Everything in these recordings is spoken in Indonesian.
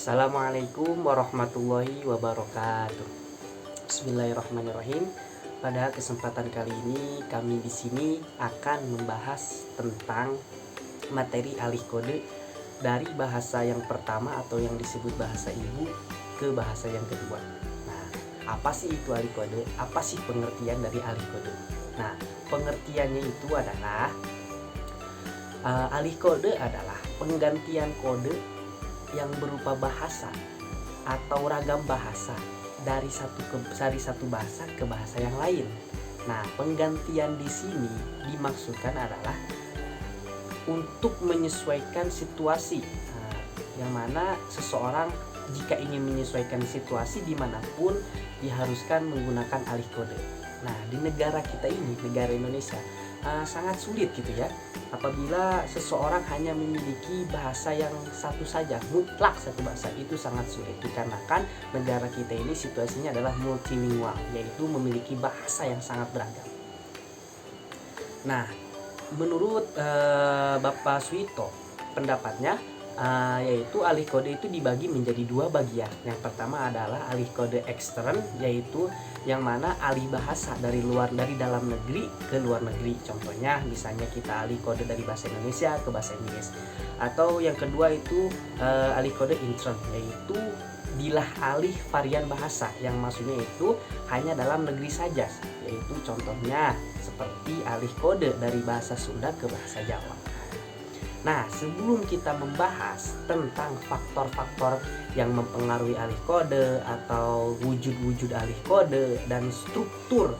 Assalamualaikum warahmatullahi wabarakatuh. Bismillahirrahmanirrahim. Pada kesempatan kali ini kami di sini akan membahas tentang materi alih kode dari bahasa yang pertama atau yang disebut bahasa ibu ke bahasa yang kedua. Nah, apa sih itu alih kode? Apa sih pengertian dari alih kode? Nah, pengertiannya itu adalah alih kode adalah penggantian kode yang berupa bahasa atau ragam bahasa dari satu bahasa ke bahasa yang lain. Nah, penggantian di sini dimaksudkan adalah untuk menyesuaikan situasi, yang mana seseorang jika ingin menyesuaikan situasi dimanapun diharuskan menggunakan alih kode. Nah, di negara kita ini, negara Indonesia, sangat sulit gitu ya apabila seseorang hanya memiliki bahasa yang satu saja, mutlak satu bahasa. Itu sangat sulit dikarenakan negara kita ini situasinya adalah multilingual, yaitu memiliki bahasa yang sangat beragam. Nah, menurut Bapak Suito, pendapatnya yaitu alih kode itu dibagi menjadi dua bagian. Yang pertama adalah alih kode ekstern, yaitu yang mana alih bahasa dari dalam negeri ke luar negeri. Contohnya misalnya kita alih kode dari bahasa Indonesia ke bahasa Inggris. Atau yang kedua itu alih kode intern, yaitu bilah alih varian bahasa, yang maksudnya itu hanya dalam negeri saja, yaitu contohnya seperti alih kode dari bahasa Sunda ke bahasa Jawa. Nah, sebelum kita membahas tentang faktor-faktor yang mempengaruhi alih kode atau wujud-wujud alih kode dan struktur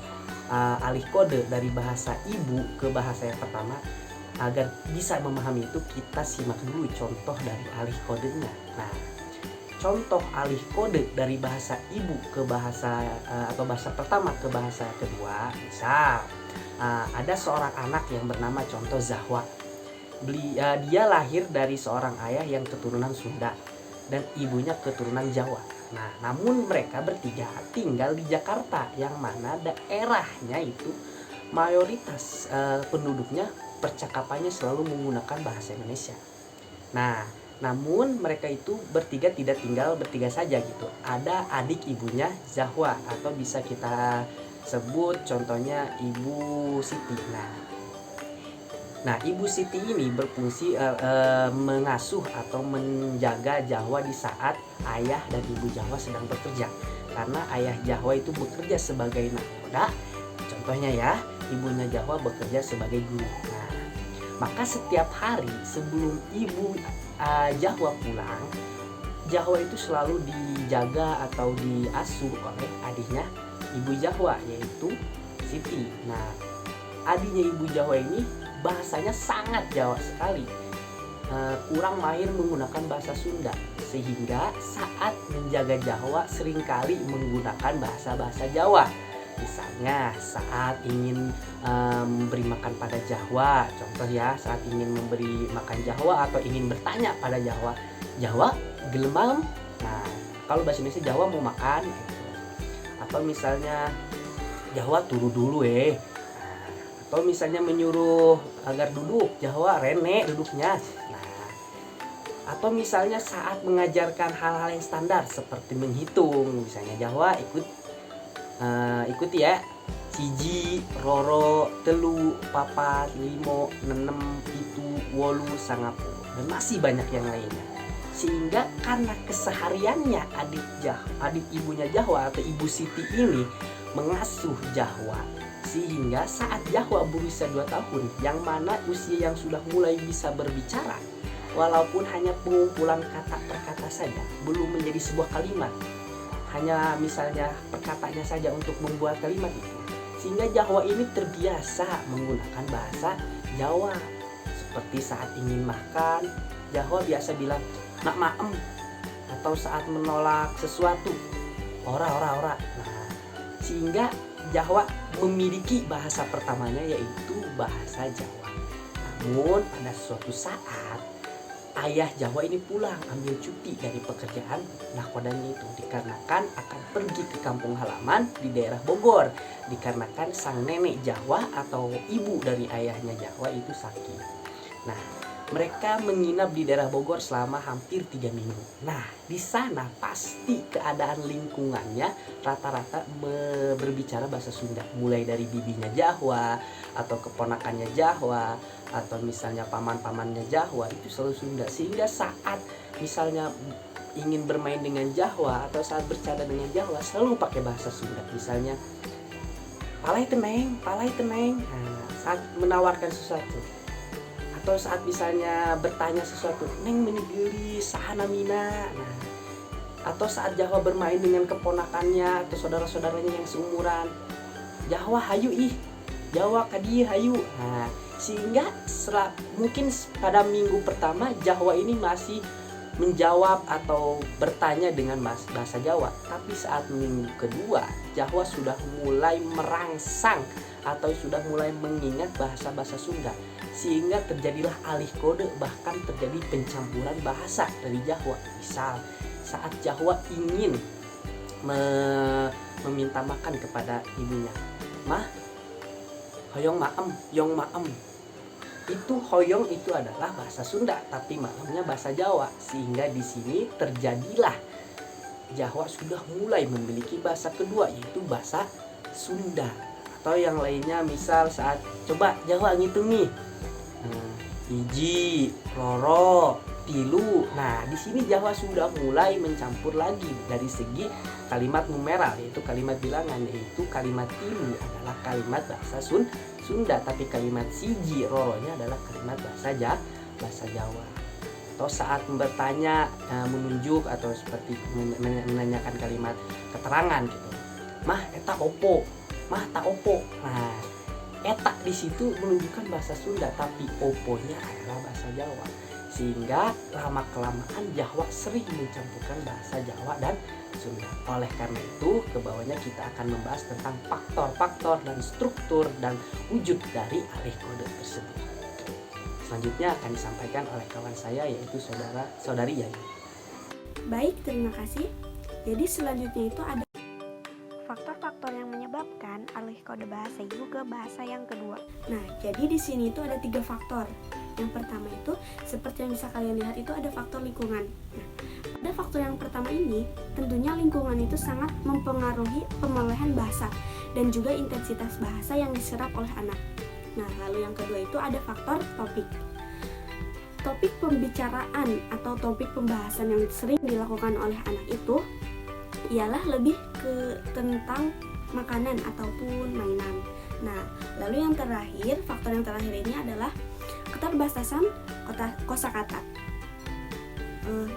alih kode dari bahasa ibu ke bahasa yang pertama, agar bisa memahami itu kita simak dulu contoh dari alih kodenya. Nah, contoh alih kode dari bahasa ibu ke bahasa atau bahasa pertama ke bahasa kedua, misal ada seorang anak yang bernama contoh Zahwa. Dia lahir dari seorang ayah yang keturunan Sunda dan ibunya keturunan Jawa. Nah, namun mereka bertiga tinggal di Jakarta, yang mana daerahnya itu mayoritas penduduknya percakapannya selalu menggunakan bahasa Indonesia. Nah, namun mereka itu bertiga tidak tinggal bertiga saja gitu. Ada adik ibunya Zahwa, atau bisa kita sebut contohnya Ibu Siti. Nah, Ibu Siti ini berfungsi mengasuh atau menjaga Jawa di saat ayah dan ibu Jawa sedang bekerja. Karena ayah Jawa itu bekerja sebagai nakoda, contohnya ya, ibunya Jawa bekerja sebagai guru. Nah, maka setiap hari sebelum ibu Jawa pulang, Jawa itu selalu dijaga atau diasuh oleh adiknya ibu Jawa, yaitu Siti. Nah, adiknya ibu Jawa ini bahasanya sangat Jawa sekali, kurang mahir menggunakan bahasa Sunda, sehingga saat menjaga Jawa seringkali menggunakan bahasa-bahasa Jawa. Misalnya saat ingin memberi makan pada Jawa, contoh ya, saat ingin memberi makan Jawa atau ingin bertanya pada Jawa, Jawa gelem malem. Nah, kalau bahasa Indonesia Jawa mau makan gitu. Atau misalnya Jawa turu dulu atau misalnya menyuruh agar duduk, Jawa rene duduknya. Nah, atau misalnya saat mengajarkan hal-hal yang standar seperti menghitung, misalnya Jawa ikuti ya, siji, roro, telu, papat, limo, nenem, pitu, wolu, sangapuluh, dan masih banyak yang lainnya. Sehingga karena kesehariannya adik ibunya Jawa atau Ibu Siti ini mengasuh Jawa, sehingga saat Jawa berusia 2 tahun, yang mana usia yang sudah mulai bisa berbicara, walaupun hanya pengumpulan kata per kata saja, belum menjadi sebuah kalimat, hanya misalnya perkataannya saja untuk membuat kalimat itu, sehingga Jawa ini terbiasa menggunakan bahasa Jawa. Seperti saat ingin makan, Jawa biasa bilang nak maem, atau saat menolak sesuatu, ora. Nah, sehingga Jawa memiliki bahasa pertamanya, yaitu bahasa Jawa. Namun pada suatu saat ayah Jawa ini pulang ambil cuti dari pekerjaan nakodanya itu, dikarenakan akan pergi ke kampung halaman di daerah Bogor, dikarenakan sang nenek Jawa atau ibu dari ayahnya Jawa itu sakit. Nah, Mereka menginap di daerah Bogor selama hampir 3 minggu. Nah, di sana pasti keadaan lingkungannya rata-rata berbicara bahasa Sunda. Mulai dari bibinya Jawa, atau keponakannya Jawa, atau misalnya paman-pamannya Jawa, itu selalu Sunda. Sehingga saat misalnya ingin bermain dengan Jawa, atau saat bercanda dengan Jawa, selalu pakai bahasa Sunda. Misalnya, palai teneng. Nah, saat menawarkan sesuatu, atau saat misalnya bertanya sesuatu, neng menigeli sahana mina. Nah, atau saat Jawa bermain dengan keponakannya atau saudara-saudaranya yang seumuran, Jawa hayu ih, Jawa kadi hayu. Nah, sehingga mungkin pada minggu pertama Jawa ini masih menjawab atau bertanya dengan bahasa Jawa, tapi saat minggu kedua Jawa sudah mulai merangsang atau sudah mulai mengingat bahasa-bahasa Sunda, sehingga terjadilah alih kode, bahkan terjadi pencampuran bahasa dari Jawa. Misal saat Jawa ingin meminta makan kepada ibunya, mah hoyong maem, yong maem. Itu hoyong itu adalah bahasa Sunda, tapi maemnya bahasa Jawa, sehingga di sini terjadilah Jawa sudah mulai memiliki bahasa kedua, yaitu bahasa Sunda. Atau yang lainnya, misal saat coba Jawa ngitung nih, hiji, loro, tilu. Nah, di sini Jawa sudah mulai mencampur lagi dari segi kalimat numeral, yaitu kalimat bilangan, yaitu kalimat tilu adalah kalimat bahasa Sunda, tapi kalimat siji, roronya adalah kalimat bahasa Jawa. Atau saat bertanya, menunjuk atau seperti menanyakan kalimat keterangan gitu. Mah eta opo, mah tak opo. Nah, eta di situ menunjukkan bahasa Sunda, tapi oponya adalah bahasa Jawa. Sehingga lama-kelamaan Jawa sering mencampurkan bahasa Jawa dan Sunda. Oleh karena itu, kebawahnya kita akan membahas tentang faktor-faktor dan struktur dan wujud dari alih kode tersebut. Selanjutnya akan disampaikan oleh kawan saya, yaitu saudari Yayu. Baik, terima kasih. Jadi selanjutnya itu ada faktor-faktor yang menyebabkan alih kode bahasa juga bahasa yang kedua. Nah, jadi di sini itu ada 3 faktor. Yang pertama itu seperti yang bisa kalian lihat itu ada faktor lingkungan. Nah, pada faktor yang pertama ini tentunya lingkungan itu sangat mempengaruhi perolehan bahasa dan juga intensitas bahasa yang diserap oleh anak. Nah, lalu yang kedua itu ada faktor topik. Topik pembicaraan atau topik pembahasan yang sering dilakukan oleh anak itu ialah lebih ke tentang makanan ataupun mainan. Nah, lalu yang terakhir, faktor yang terakhir ini adalah keterbatasan kosakata.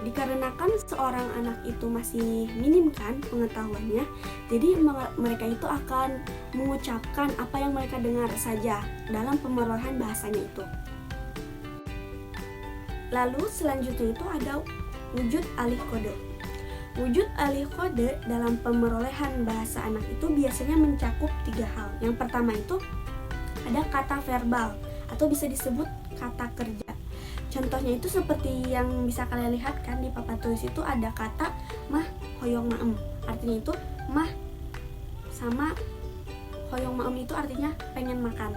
Dikarenakan seorang anak itu masih minim kan pengetahuannya, jadi mereka itu akan mengucapkan apa yang mereka dengar saja dalam pemerolehan bahasanya itu. Lalu selanjutnya itu ada wujud alih kode. Wujud alih kode dalam pemerolehan bahasa anak itu biasanya mencakup 3 hal. Yang pertama itu ada kata verbal atau bisa disebut kata kerja. Contohnya itu seperti yang bisa kalian lihat kan di papan tulis itu ada kata mah hoyong maem. Artinya itu mah sama hoyong maem itu artinya pengen makan.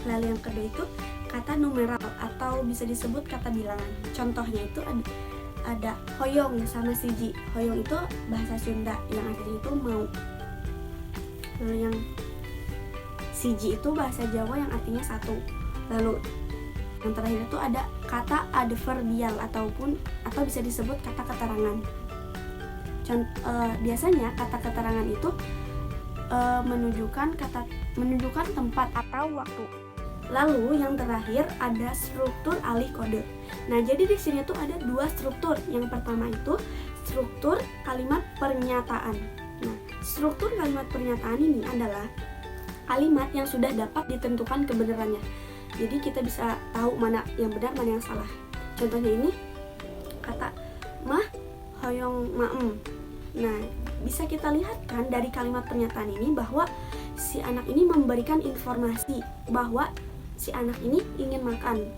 Lalu yang kedua itu kata numeral atau bisa disebut kata bilangan. Contohnya itu ada hoyong sama siji. Hoyong itu bahasa Sunda yang artinya itu mau. Lalu yang siji itu bahasa Jawa yang artinya satu. Lalu yang terakhir itu ada kata adverbial atau bisa disebut kata keterangan. Biasanya kata keterangan itu menunjukkan tempat atau waktu. Lalu yang terakhir ada struktur alih kode. Nah, jadi di sini tuh ada 2 struktur. Yang pertama itu struktur kalimat pernyataan. Nah, struktur kalimat pernyataan ini adalah kalimat yang sudah dapat ditentukan kebenarannya. Jadi kita bisa tahu mana yang benar, mana yang salah. Contohnya ini kata mah hoyong maem. Nah, bisa kita lihat kan dari kalimat pernyataan ini bahwa si anak ini memberikan informasi bahwa si anak ini ingin makan.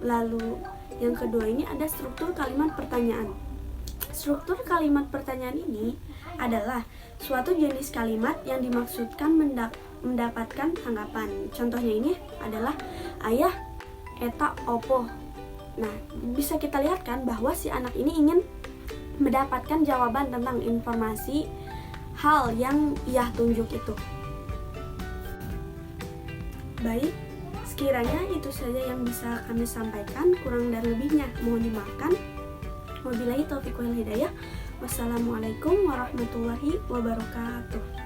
Lalu yang kedua ini ada struktur kalimat pertanyaan. Struktur kalimat pertanyaan ini adalah suatu jenis kalimat yang dimaksudkan mendapatkan tanggapan. Contohnya ini adalah ayah, eta opo. Nah, bisa kita lihat kan bahwa si anak ini ingin mendapatkan jawaban tentang informasi hal yang ia tunjuk itu. Baik, sekiranya itu saja yang bisa kami sampaikan. Kurang dan lebihnya mohon dimaafkan. Wabillahi taufiq wal hidayah. Wassalamualaikum warahmatullahi wabarakatuh.